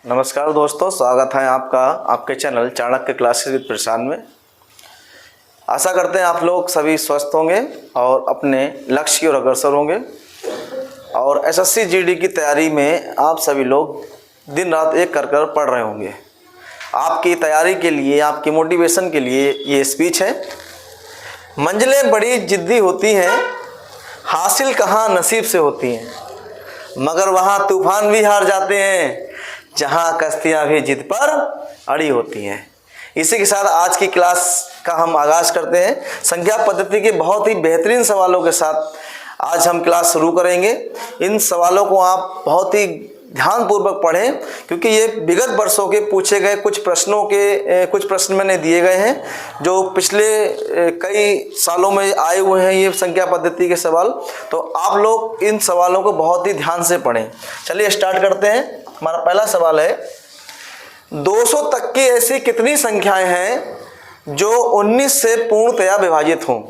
नमस्कार दोस्तों, स्वागत है आपका आपके चैनल चाणक्य क्लासेस विद प्रशांत में। आशा करते हैं आप लोग सभी स्वस्थ होंगे और अपने लक्ष्य की ओर अग्रसर होंगे और एसएससी जीडी की तैयारी में आप सभी लोग दिन रात एक कर पढ़ रहे होंगे। आपकी तैयारी के लिए, आपकी मोटिवेशन के लिए ये स्पीच है। मंजिलें बड़ी जिद्दी होती हैं, हासिल कहाँ नसीब से होती हैं, मगर वहाँ तूफान भी हार जाते हैं जहाँ कश्तियाँ भी जिद पर अड़ी होती हैं। इसी के साथ आज की क्लास का हम आगाज़ करते हैं। संख्या पद्धति के बहुत ही बेहतरीन सवालों के साथ आज हम क्लास शुरू करेंगे। इन सवालों को आप बहुत ही ध्यानपूर्वक पढ़ें, क्योंकि ये विगत वर्षों के पूछे गए कुछ प्रश्न मैंने दिए गए हैं जो पिछले कई सालों में आए हुए हैं, ये संख्या पद्धति के सवाल। तो आप लोग इन सवालों को बहुत ही ध्यान से पढ़ें। चलिए स्टार्ट करते हैं। हमारा पहला सवाल है, 200 तक की ऐसी कितनी संख्याएं हैं जो 19 से पूर्णतया विभाजित हों?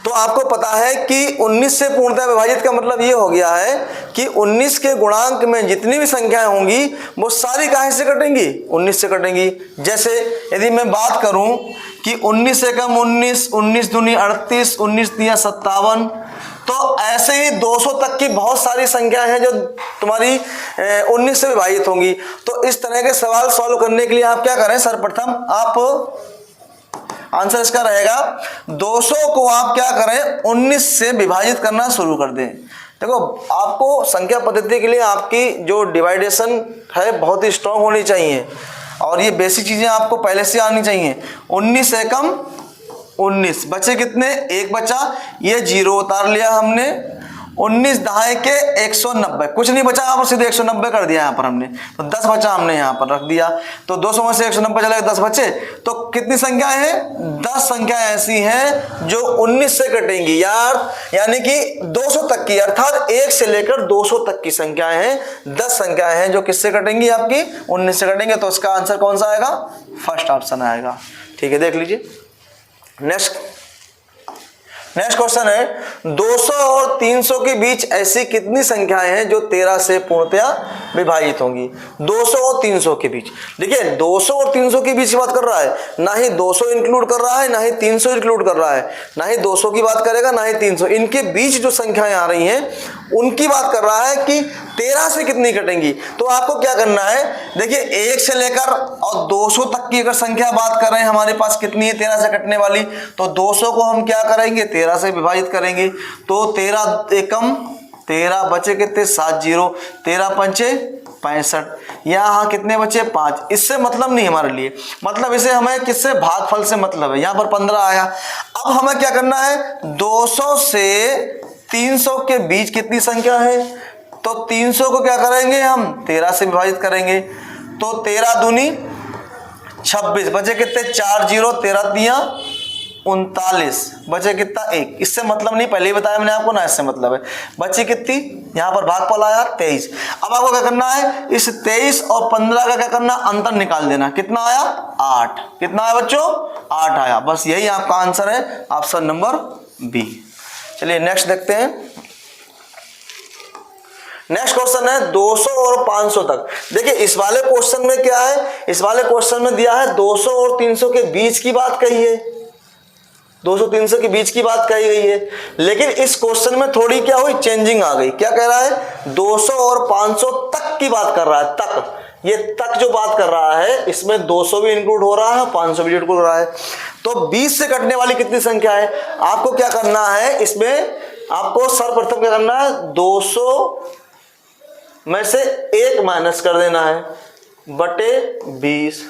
तो आपको पता है कि 19 से पूर्णतया विभाजित का मतलब ये हो गया है कि 19 के गुणांक में जितनी भी संख्याएं होंगी वो सारी काहे से कटेंगी? 19 से कटेंगी। जैसे यदि मैं बात करूं कि 19 से कम 19, 19 दूनी 38, 19 तिया 57, तो ऐसे ही 200 तक की बहुत सारी संख्याएं हैं जो तुम्हारी 19 से विभाजित होंगी। तो इस तरह के सवाल सॉल्व करने के लिए आप क्या करें? सर्वप्रथम आप आंसर इसका रहेगा 200 को आप क्या करें? 19 से विभाजित करना शुरू कर दें। देखो, आपको संख्या पद्धति के लिए आपकी जो डिवाइडेशन है बहुत ही स्ट्रांग होनी चाहिए और ये बेसिक चीजें आपको पहले से आनी चाहिए। 19 से कम 19, बचे कितने? एक बचा, ये 0 उतार लिया हमने। 19 दहाई के 190, कुछ नहीं बचा, यहाँ पर सीधे 190 कर दिया यहाँ पर हमने। तो 10 बचा, हमने यहाँ पर रख दिया। तो 200 में से 190 चला, 10 बचे। तो कितनी संख्याएं हैं? 10 संख्याएं ऐसी हैं जो 19 से कटेंगी यार, यानी कि 200 तक की, अर्थात 1 से लेकर 200 तक की संख्याएं हैं। 10 संख्याएं हैं जो किससे कटेंगी? आपकी 19 से कटेंगे। तो इसका आंसर कौन सा आएगा? फर्स्ट ऑप्शन आएगा। ठीक है, देख लीजिए। नेक्स्ट क्वेश्चन है, 200 और 300 के बीच ऐसी कितनी संख्याएं हैं जो 13 से पूर्णतया विभाजित होंगी? 200 और 300 के बीच। देखिए, 200 और 300 के बीच की बात कर रहा है, ना ही 200 इंक्लूड कर रहा है, ना ही 300 इंक्लूड कर रहा है, ना ही 200 की बात करेगा, ना ही 300। इनके बीच जो संख्याएं आ रही हैं उनकी बात कर रहा है कि 13 से कितनी कटेंगी। तो आपको क्या करना है? देखिए, 1 से लेकर और 200 तक की अगर संख्या बात कर रहे हैं, हमारे पास कितनी है 13 से कटने वाली? तो 200 को हम क्या करेंगे? 13 से विभाजित करेंगे। तो 13 एकम 13, बचे कितने? 7 0, 13 पंचे 65। यहाँ कितने बचे? 5। इससे मतलब नहीं हमारे लिए, मतलब इसे हमें किससे? भागफल से मतलब है। यहाँ पर 15 आया। अब हमें क्या करना है? 200 से 300 के बीच कितनी संख्या है? तो 300 को क्या करेंगे? हम 13 से विभाजित करेंगे। तो 13 दूनी 26, बचे कितने? 4 0, 13 तिया 39, बचे कितना? 1। इससे मतलब नहीं, पहले ही बताया मैंने आपको ना, इससे मतलब है। बची कितनी? यहाँ पर भागफल आया 23। अब आपको क्या करना है? इस 23 और 15 का क्या करना? अंतर निकाल देना। कितना आया? 8। कितना आया बच्चों? 8 आया। बस यही आपका आंसर है, ऑप्शन नंबर बी। चलिए नेक्स्ट देखते हैं। नेक्स्ट क्वेश्चन है 200 और 500 तक। देखिए, इस वाले क्वेश्चन में क्या है? इस वाले क्वेश्चन में दिया है 200 और 300 के बीच की बात कही है, 200-300 के बीच की बात कही गई है। लेकिन इस क्वेश्चन में थोड़ी क्या हुई? चेंजिंग आ गई। क्या कह रहा है? 200 और 500 तक की बात कर रहा है। तक, ये तक जो बात कर रहा है इसमें 200 भी इंक्लूड हो रहा है, 500 भी इंक्लूड हो रहा है। तो 20 से कटने वाली कितनी संख्या है? आपको क्या करना है? इसमें आपको सर्वप्रथम क्या करना है? 200 में से 1 माइनस कर देना है बटे 20।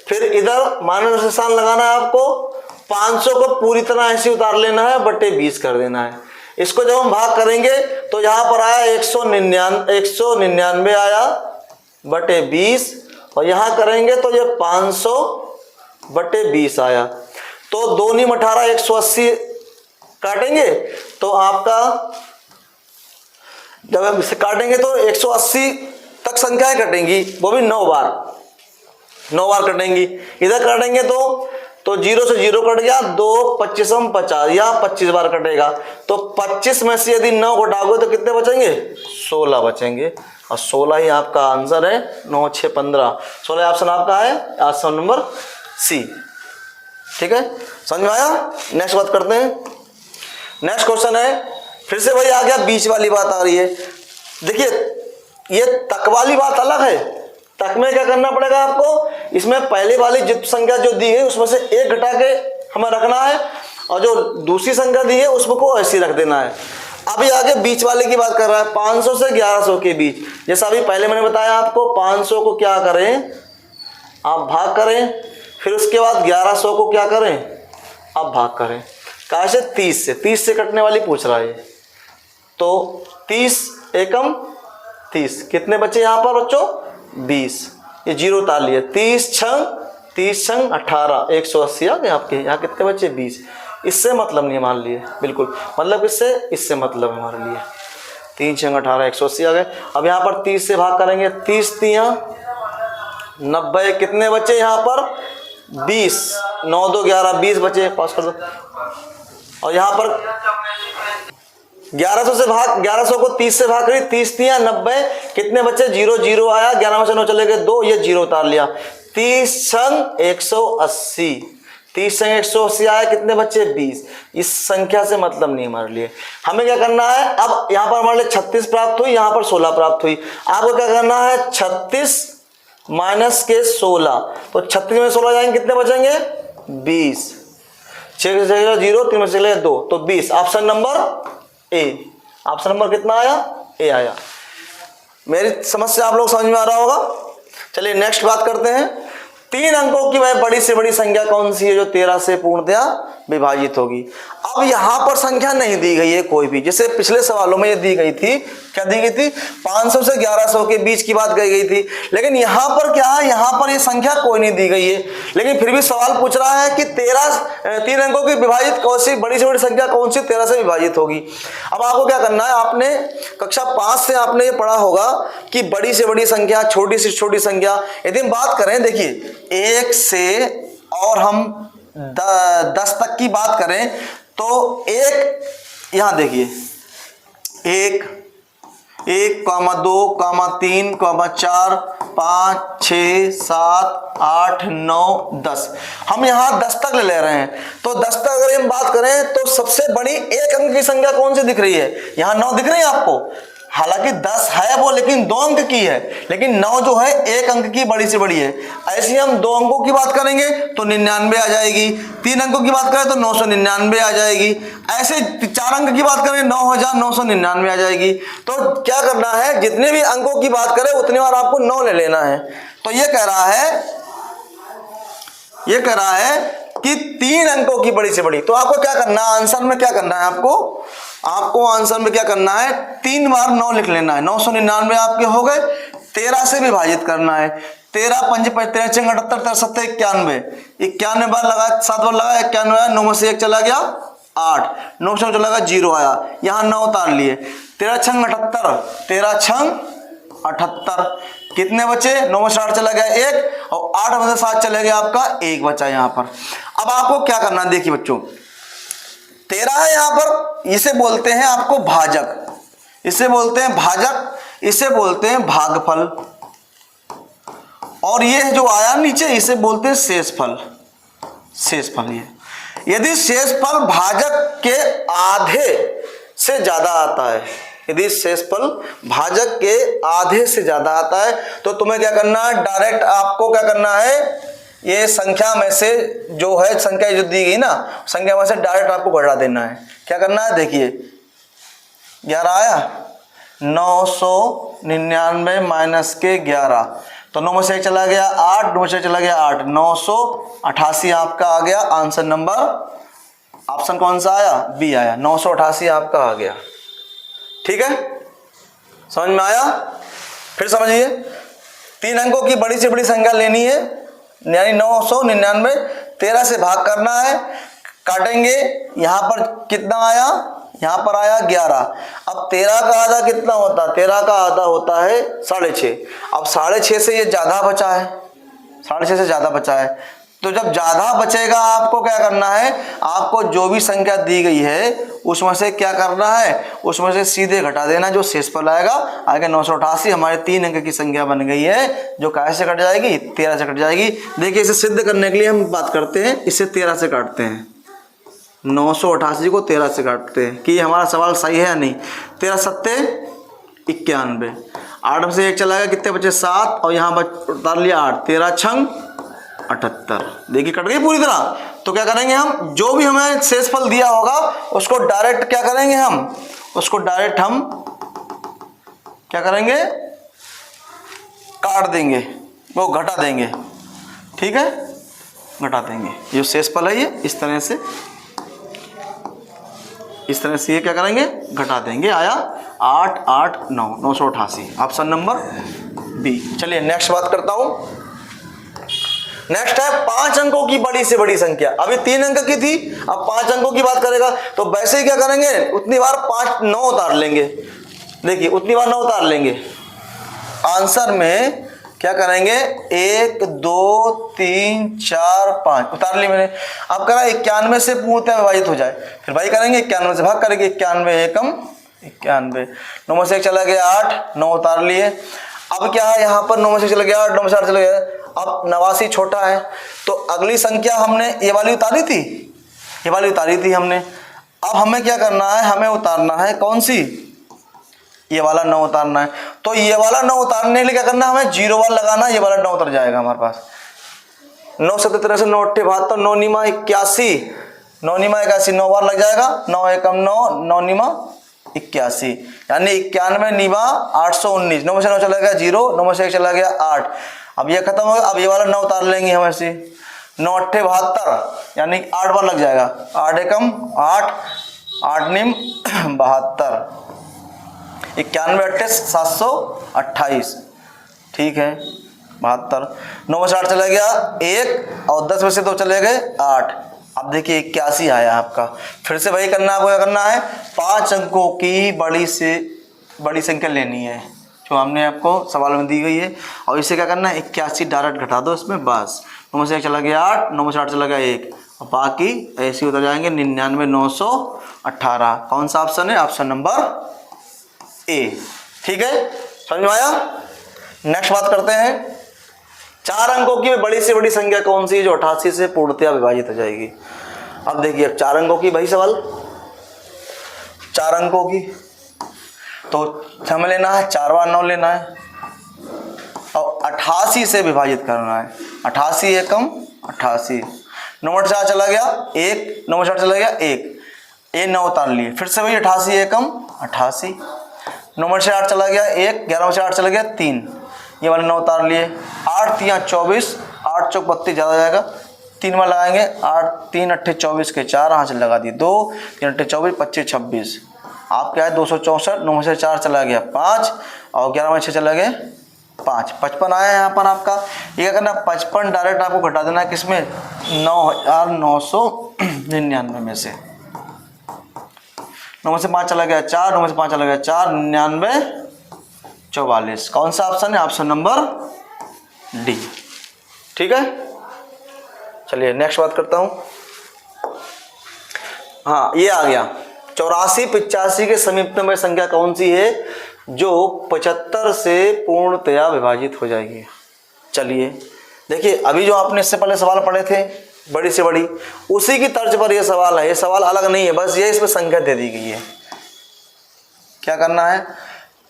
फिर इधर माइनस निशान लगाना है आपको। 500 को पूरी तरह ऐसे उतार लेना है, बटे 20 कर देना है। इसको जब हम भाग करेंगे तो यहां पर आया 199 आया बटे 20, और यहां करेंगे तो ये 500 बटे 20 आया। तो 2 नी 18, 180 काटेंगे तो आपका, जब हम इसे काटेंगे तो 180 तक संख्याएं कटेंगी, वो भी 9 बार कटेंगी। इधर काटेंगे तो तो 0 से 0 कट गया, 2 25 50, या 25 बार कटेगा। तो 25 में से यदि 9 घटाओगे तो कितने बचेंगे? 16 बचेंगे, और 16 ही आपका आंसर है। 9 6 15, 16 ऑप्शन आपका है ऑप्शन नंबर सी। ठीक है, समझ में आया? नेक्स्ट बात करते हैं। नेक्स्ट क्वेश्चन है, फिर से वही आ गया, बीच वाली बात आ रही है। देखिए ये तक वाली बात अलग है। तक में क्या करना पड़ेगा आपको, इसमें पहले वाली जित संख्या जो दी है उसमें से 1 घटा के हमें रखना है, और जो दूसरी संख्या दी है उसको ऐसे रख देना है। अभी आगे बीच वाले की बात कर रहा है, 500 से 1100 के बीच। जैसा अभी पहले मैंने बताया आपको, 500 को क्या करें आप भाग करें, फिर उसके बाद 1100 को क्या करें आप भाग करें। कहाँ से? 30 से कटने वाली पूछ रहा है। तो 30 एकम 30, कितने बचे यहाँ पर बच्चों? 20। ये 0 उतार लिए, 30 छंग 18, 180 आ गए आपके। यहाँ कितने बचे? 20। इससे मतलब नहीं मान लिए, बिल्कुल मतलब इससे मतलब हमारे लिए 3 छंग 18, 180 आ गए। अब यहाँ पर 30 से भाग करेंगे, 30 3 90, कितने बचे यहाँ पर? 20, 9 2 11, 20 बचे, पास कर दो। और यहाँ पर 1100 को 30 से भाग करी, 30 3 90, कितने बच्चे? 0 0 आया, 11 में से 9 चले गए 2, ये 0 उतार लिया। 30 छंग 180, 30 छंग 180 आया, कितने बच्चे? 20। इस संख्या से मतलब नहीं हमारे लिए। हमें क्या करना है, अब यहाँ पर हमारे लिए 36 प्राप्त हुई, यहाँ पर 16 प्राप्त हुई। आपको क्या करना है, 36 माइनस के 16, तो 36 में 16 जाएंगे, कितने बचेंगे? 20। 6 से चलेगा 0, 3 में से चलेगा 2, तो 20। Option number A. Option number कितना आया? ए आया। मेरी समस्या आप लोग समझ में आ रहा होगा। चलिए नेक्स्ट बात करते हैं। 3 अंकों की वह बड़ी से बड़ी संख्या कौन सी है जो 13 से पूर्णतया विभाजित होगी? अब यहां पर संख्या नहीं दी गई है कोई भी, जैसे पिछले सवालों में ये दी गई थी। क्या दी गई थी? 500 से 1100 के बीच की बात कही गई थी। लेकिन यहां पर क्या है, यहां पर ये संख्या कोई नहीं दी गई है, लेकिन फिर भी सवाल पूछ रहा है कि 3 अंकों की विभाजित कौन सी बड़ी से बड़ी संख्या कौन सी 13 से विभाजित होगी। अब आपको क्या करना है, आपने कक्षा 5 से आपने ये पढ़ा होगा कि बड़ी से बड़ी संख्या, छोटी से छोटी संख्या। यदि हम बात करें, देखिए 1 से और हम 10 तक की बात करें तो 1, यहां देखिए 1 1, 2, 3, 4, 5 6 7 8 9 10, हम यहाँ 10 तक ले रहे हैं। तो 10 तक अगर हम बात करें तो सबसे बड़ी 1 अंक की संख्या कौन सी दिख रही है? यहाँ 9 दिख रही है आपको। हालांकि 10 है वो, लेकिन 2 अंक की है, लेकिन 9 जो है 1 अंक की बड़ी से बड़ी है। ऐसे हम 2 अंकों की बात करेंगे तो 99 आ जाएगी, 3 अंकों की बात करें तो 999 आ जाएगी, ऐसे 4 अंक की बात करें 9999 आ जाएगी। तो क्या करना है, जितने भी अंकों की बात करें उतनी बार आपको 9 ले लेना है। तो ये कह रहा है कि 3 अंकों की बड़ी से बड़ी। तो आपको क्या करना है, आंसर में क्या करना है, आपको आंसर में क्या करना है, 3 बार 9 लिख लेना है। 999 आपके हो गए, 13 से विभाजित करना है। 13 5 13 6 78 63 91, 91 बार लगा, 7 बार लगा, 91 आया, 9 में से 1 चला गया 8, 9 से चला गया 0 आया, यहाँ 9 उतार लिए। 13 छंग 78, 13 छंग 78, कितने बचे? 9 में से 8 चला गया 1, और 8 में से 7 चले गया आपका 1 बचा यहाँ पर। अब आपको क्या करना है, देखिए बच्चों 13 है यहाँ पर, इसे बोलते हैं आपको भाजक, इसे बोलते हैं भाजक, इसे बोलते हैं भागफल, और ये जो आया नीचे इसे बोलते हैं शेषफल। शेषफल ये, यदि शेषफल भाजक के आधे से ज्यादा आता है, यदि शेषफल भाजक के आधे से ज्यादा आता है तो तुम्हें क्या करना है, डायरेक्ट आपको क्या करना है, ये संख्या में से जो है संख्या जो दी गई ना, संख्या में से डायरेक्ट आपको घटा देना है। क्या करना है, देखिए 11 आया, 999 माइनस के 11, तो 9 में से 1 चला गया 8, 9 में से 1 चला गया 8, 988 आपका आ गया आंसर नंबर। ऑप्शन कौन सा आया? बी आया, 988 आपका आ गया। ठीक है, समझ में आया? फिर समझिए, 3 अंकों की बड़ी से बड़ी संख्या लेनी है, यानी 999, 13 से भाग करना है, काटेंगे। यहाँ पर कितना आया, यहाँ पर आया 11। अब 13 का आधा कितना होता है? 13 का आधा होता है 6.5। अब 6.5 से ये ज्यादा बचा है, 6.5 से ज्यादा बचा है, तो जब ज़्यादा बचेगा आपको क्या करना है, आपको जो भी संख्या दी गई है उसमें से क्या करना है, उसमें से सीधे घटा देना, जो शेषफल आएगा। आगे 988 हमारे 3 अंक की संख्या बन गई है, जो कैसे कट जाएगी, 13 से कट जाएगी। देखिए इसे सिद्ध करने के लिए हम बात करते हैं, इसे 13 से काटते हैं, 988 को 13 से काटते हैं कि हमारा सवाल सही है या नहीं। 13 सत्ते 91, 8 में से 1 चला गया, कितने बचे 7, और यहाँ उतार लिया 8, 13 छंग 78। देखिए कट गई पूरी तरह। तो क्या करेंगे हम, जो भी हमें शेषफल दिया होगा उसको डायरेक्ट क्या करेंगे, हम उसको डायरेक्ट हम क्या करेंगे, काट देंगे, वो घटा देंगे। ठीक है, घटा देंगे। जो शेषफल है ये इस तरह से ये क्या करेंगे, घटा देंगे। आया 8 8 9 988, ऑप्शन नंबर बी। चलिए नेक्स्ट बात करता हूं। नेक्स्ट है 5 अंकों की बड़ी से बड़ी संख्या। अभी 3 अंक की थी, अब 5 अंकों की बात करेगा तो वैसे ही क्या करेंगे, उतनी बार 5 9 उतार लेंगे। देखिए उतनी बार 9 उतार लेंगे। आंसर में क्या करेंगे, 1 2 3 4 5 उतार ली मैंने। अब करा 91 से पूर्णतः विभाजित हो जाए, फिर भाई करेंगे 91 से भाग करेंगे, 91 एकम 91, 9 में से 1 चला गया 8, 9 उतार लिए। अब क्या है, यहाँ पर 9 में से चला गया 8, 9 में से 8 चला गया। अब 89 छोटा है, तो अगली संख्या हमने ये वाली उतारी थी, ये वाली उतारी थी हमने। अब हमें क्या करना है, हमें उतारना है कौन सी, ये वाला 9 उतारना है। तो ये वाला 9 उतारने के लिए क्या करना है, हमें 0 वाला लगाना, ये वाला 9 उतर जाएगा हमारे पास। 9 7 93 9 8 72 9 निमा 81, 9 निमा 81, 9 बार लग जाएगा, 9 एकम 9 9 निमा 81, यानी 91 निमा 819। 9 में से 9 चला गया 0, 9 में से 1 चला गया 8। अब ये खत्म हो गया, अब ये वाला 9 उतार लेंगे हम ऐसे, 9 8 72, यानी 8 बार लग जाएगा, 8 एकम 8 8 निम 72, 91 8 728। ठीक है 72, 9 में से 8 चला गया 1, और 10 में से 2 चले गए 8। अब देखिए 81 आया आपका। फिर से वही करना है, आपको क्या करना है, 5 अंकों की बड़ी से बड़ी संख्या लेनी है जो हमने आपको सवाल में दी गई है, और इसे क्या करना है, 81 डायरेक्ट घटा दो इसमें बस। 9 में से 1 चला गया 8, 9 में से 8 चला गया 1, और बाकी ऐसे उतर जाएंगे 99 918। कौन सा ऑप्शन है, ऑप्शन नंबर ए। ठीक है, समझ में आया। नेक्स्ट बात करते हैं, 4 अंकों की बड़ी से बड़ी संख्या कौन सी है जो 88 से पूर्णतया विभाजित हो जाएगी। अब देखिए, अब 4 अंकों की भाई सवाल, 4 अंकों की तो हमें लेना है 4 बार 9 लेना है, और 88 से विभाजित करना है। 88 एकम 88, 9 में से 4 चला गया 1, 9 में से 8 चला गया 1, ये 9 उतार लिए। फिर से वही 88 एकम 88, 9 में से 8 चला गया 1, 11 में से 8 चला गया 3, ये वाले 9 उतार लिए। 8 3 24, 8 चौक 32 ज़्यादा जाएगा, 3 में लगाएंगे, 8 3 8 24 के 4 यहाँ से लगा दिए 2, 3 8 24 25 26, आप क्या है 264। 9 में से 4 चला गया 5, और 11 में 6 चला गया 5, 55 आया यहाँ पर आपका। ये क्या करना, 55 डायरेक्ट आपको घटा देना है किसमें, 9999 में से। 9 में से 5 चला गया 4, 9 में से 5 चला गया 4, 99 44। कौन सा ऑप्शन है, ऑप्शन नंबर डी। ठीक है, चलिए नेक्स्ट बात करता हूं। हाँ, ये आ गया 84 85 के समीपतम में संख्या कौन सी है जो 75 से पूर्णतया विभाजित हो जाएगी। चलिए देखिए, अभी जो आपने इससे पहले सवाल पढ़े थे बड़ी से बड़ी, उसी की तर्ज पर यह सवाल है। ये सवाल अलग नहीं है, बस ये इसमें संख्या दे दी गई है। क्या करना है,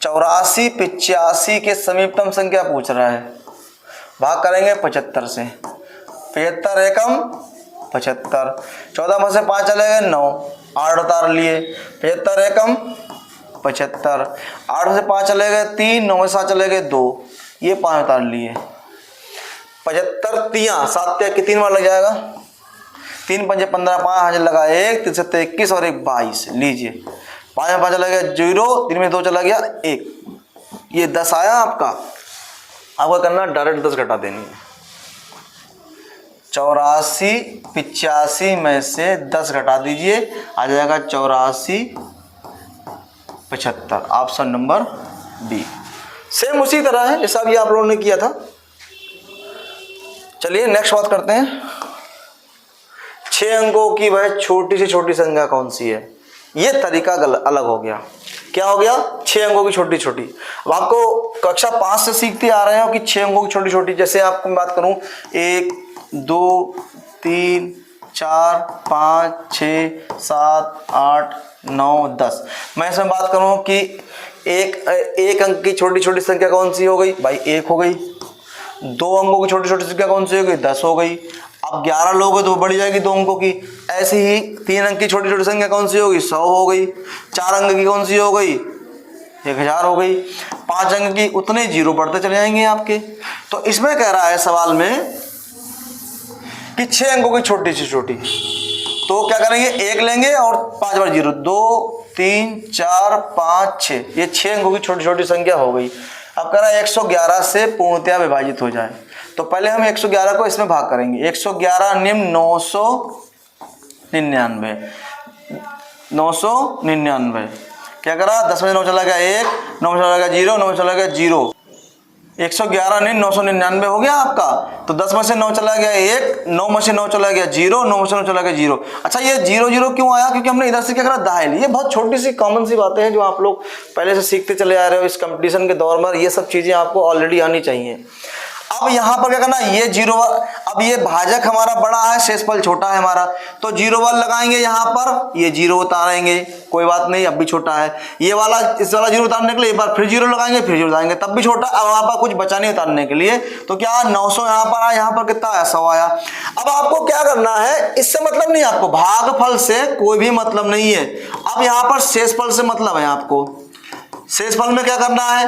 84 85 के समीपतम संख्या पूछ रहा है, भाग करेंगे 75 से। 75 एकम 75, 14 में से 5 चले गए 9, 8 उतार लिए। 75 एकम 75, 8 में से 5 चले गए 3, 9 में से 7 चले गए 2, ये 5 उतार लिए। 75 3 7 के 3 बार लग जाएगा, 3 5 15, 5 हाथ लगा 1, 3 7 21 और 1 22। लीजिए 5 में 5 चला गया 0, 3 में 2 चला गया 1, ये 10 आया आपका। आपको करना डायरेक्ट 10 घटा देनी है। 84 85 में से 10 घटा दीजिए, आ जाएगा 84 75, ऑप्शन नंबर बी। सेम उसी तरह है जैसा भी आप लोगों ने किया था। चलिए नेक्स्ट बात करते हैं। 6 अंकों की वह छोटी से छोटी संख्या कौन सी है। ये तरीका अलग हो गया। क्या हो गया? 6 अंकों की छोटी छोटी। अब आपको कक्षा 5 से सीखते आ रहे हो कि 6 अंकों की छोटी छोटी, जैसे आपको मैं बात करूं 1 2 3 4 5 6 7 8 9 10, मैं इसमें बात करूं कि एक अंक की छोटी छोटी संख्या कौन सी हो गई भाई? 1 हो गई। 2 अंकों की छोटी छोटी संख्या कौन सी हो गई? 10 हो गई। अब 11 लोगे तो बढ़ जाएगी 2 अंकों की। ऐसे ही 3 अंक की छोटी छोटी संख्या कौन सी होगी? 100 हो गई। 4 अंक की कौन सी हो गई? 1000 हो गई। 5 अंक की उतने जीरो बढ़ते चले जाएंगे आपके। तो इसमें कह रहा है सवाल में कि 6 अंकों की छोटी से छोटी, तो क्या करेंगे? 1 लेंगे और 5 बार जीरो, 2 3 4 5 6, ये 6 अंकों की छोटी छोटी संख्या हो गई। अब कह रहा है 111 से पूर्णतया विभाजित हो जाए, तो पहले हम 111 को इसमें भाग करेंगे। 111 निम्न 999। क्या करा? 10 में 9 चला गया 1, 9 में चला गया 0, 9 में चला गया 0। 111 निम्न 999 हो गया आपका। तो 10 में से 9 चला गया 1, 9 में से 9 चला गया 0, 9 में से 9 चला गया 0। अच्छा, ये 0 0 क्यों आया? क्योंकि हमने इधर से क्या करा? दाहिल। ये बहुत छोटी सी कॉमन सी बातें हैं जो आप लोग पहले से सीखते चले आ रहे हो इस कंपटीशन के दौर में। ये सब चीजें आपको ऑलरेडी आनी चाहिए। अब यहाँ पर क्या करना? ये 0, अब ये भाजक हमारा बड़ा है, शेषफल छोटा है हमारा, तो 0 1 लगाएंगे यहाँ पर, ये 0 उतारेंगे, कोई बात नहीं, अब भी छोटा है। ये वाला, इस वाला 0 उतारने के लिए एक बार फिर 0 लगाएंगे, फिर 0 उतारेंगे, तब भी छोटा। अब वहाँ पर कुछ बचा नहीं उतारने के लिए, तो क्या 900 यहाँ पर आया, यहाँ पर कितना आया? 100 आया। अब आपको क्या करना है? इससे मतलब नहीं आपको, भागफल से कोई भी मतलब नहीं है। अब यहाँ पर शेषफल से मतलब है आपको। शेषफल में क्या करना है?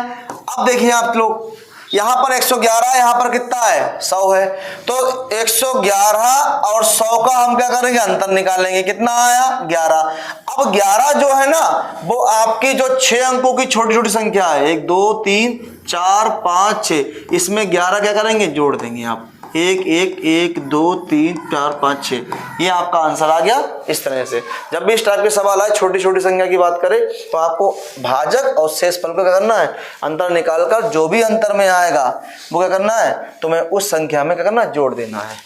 अब देखिए आप लोग, यहां पर 111 है, यहां पर कितना है? 100 है। तो 111 और 100 का हम क्या करेंगे? अंतर निकालेंगे। कितना आया? 11। अब 11 जो है ना, वो आपकी जो 6 अंकों की छोटी छोटी संख्या है, 1 2 3 4 5 6, इसमें 11 क्या करेंगे? जोड़ देंगे आप। 1 1 1 2 3 4 5 6, ये आपका आंसर आ गया। इस तरह से जब भी इस टाइप के सवाल आए, छोटी छोटी संख्या की बात करें, तो आपको भाजक और शेषफल को क्या करना है? अंतर निकालकर जो भी अंतर में आएगा वो क्या करना है? तुम्हें उस संख्या में क्या करना है? जोड़ देना है।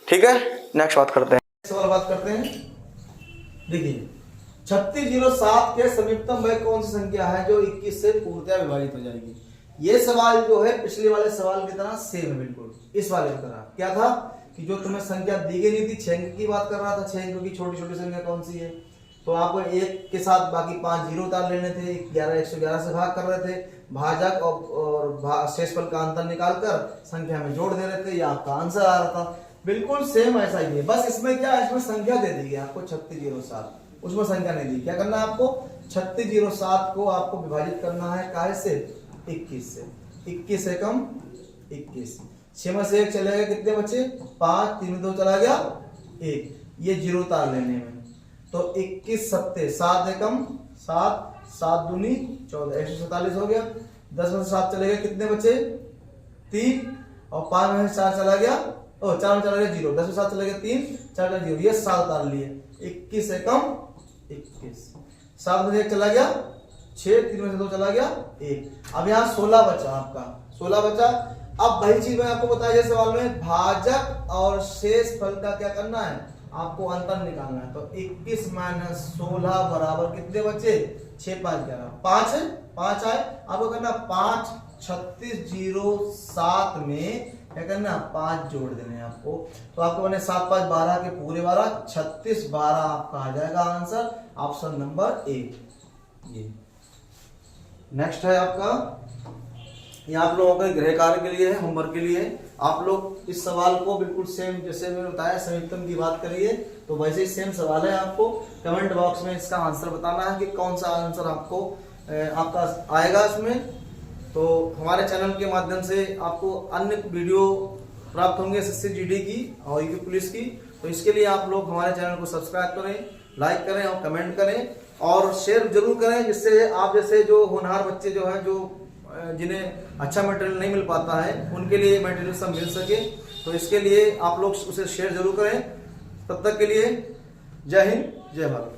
ठीक है, नेक्स्ट बात करते हैं। सवाल बात करते हैं। देखिए 3607 के समीपतम वह कौन सी संख्या है जो 21 से पूर्णतया विभाजित हो जाएगी। ये सवाल जो है पिछले वाले सवाल की तरह सेम है, बिल्कुल इस वाले की तरह। क्या था कि जो तुम्हें संख्या दी गई नहीं थी, 6 अंक की बात कर रहा था, 6 अंक की छोटी छोटी संख्या कौन सी है, तो आपको 1 के साथ बाकी 5 जीरो उतार लेने थे। 111 से भाग कर रहे थे, भाजक और शेषफल का अंतर निकालकर संख्या में जोड़ दे रहे थे, ये आपका आंसर आ रहा था। बिल्कुल सेम ऐसा ही है, बस इसमें क्या है? इसमें संख्या दे दी है आपको 3607, उसमें संख्या नहीं दी। क्या करना है आपको? 3607 को आपको विभाजित करना है काहे से? 21 से। 21 से कम 21, 6 में से 1 चलेगा, कितने बचे? 5, 3 में 2 चला गया 1, ये 0 उतार लेने में, तो 21 सत्ते 7 एकम 7, 7 दूनी 14, 147 हो गया। 10 में से 7 चले गए, कितने बचे? 3, और 5 में से 4 चला गया, 4 में चला गया 0, 10 में 7 चले गए 3, 4 में 0, ये 7 उतार लिए। 21 एकम 21, 7 में से 1 चला गया 6, 3 में से 2 चला गया 1। अब यहाँ 16 बचा आपका, 16 बचा। अब वही चीज मैंने आपको बताया जैसे सवाल में, भाजक और शेषफल का क्या करना है? आपको अंतर निकालना है। तो 21 माइनस 16 बराबर कितने बचे? 6 5 11, 5 है, 5 आए। आपको करना 5 3607 में क्या करना? 5 जोड़ देने हैं आपको, तो आपको बने 7 5 12 के पूरे 12, 36 12 आपका आ जाएगा आंसर, ऑप्शन नंबर 1। ये नेक्स्ट है आपका, ये आप लोगों के गृह कार्य के लिए है, होमवर्क के लिए है। आप लोग इस सवाल को बिल्कुल सेम जैसे मैंने बताया समीपतम की बात करिए, तो वैसे ही सेम सवाल है। आपको कमेंट बॉक्स में इसका आंसर बताना है कि कौन सा आंसर आपको आपका आएगा इसमें। तो हमारे चैनल के माध्यम से आपको अन्य वीडियो प्राप्त होंगे एसएससी जीडी की और यूपी पुलिस की, तो इसके लिए आप लोग हमारे चैनल को सब्सक्राइब करें, लाइक करें और कमेंट करें और शेयर जरूर करें, जिससे आप जैसे जो होनहार बच्चे जो हैं, जो जिन्हें अच्छा मटेरियल नहीं मिल पाता है, उनके लिए मटेरियल सब मिल सके। तो इसके लिए आप लोग उसे शेयर जरूर करें। तब तक के लिए जय हिंद, जय भारत।